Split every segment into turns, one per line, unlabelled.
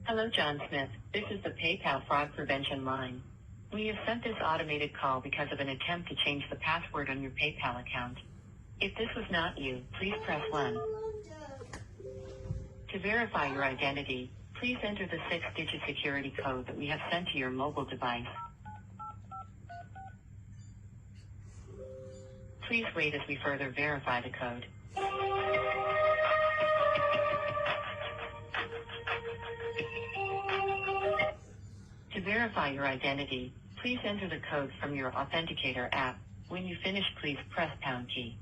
Hello, John Smith. This is the PayPal fraud prevention line. We have sent this automated call because of an attempt to change the password on your PayPal account. If this was not you, please press 1. To verify your identity, please enter the 6-digit security code that we have sent to your mobile device. Please wait as we further verify the code. To verify your identity, please enter the code from your Authenticator app. When you finish, please press pound key.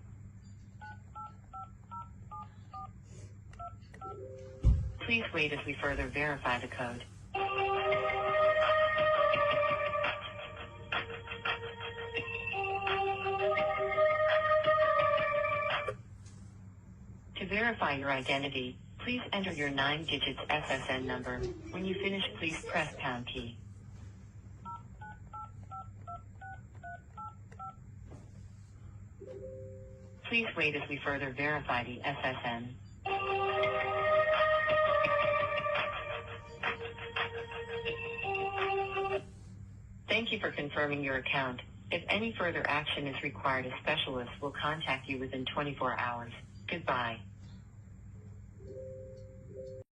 Please wait as we further verify the code. To verify your identity, please enter your 9-digit SSN number. When you finish, please press pound key. Please wait as we further verify the SSN. Thank you for confirming your account. If any further action is required, a specialist will contact you within 24 hours. Goodbye.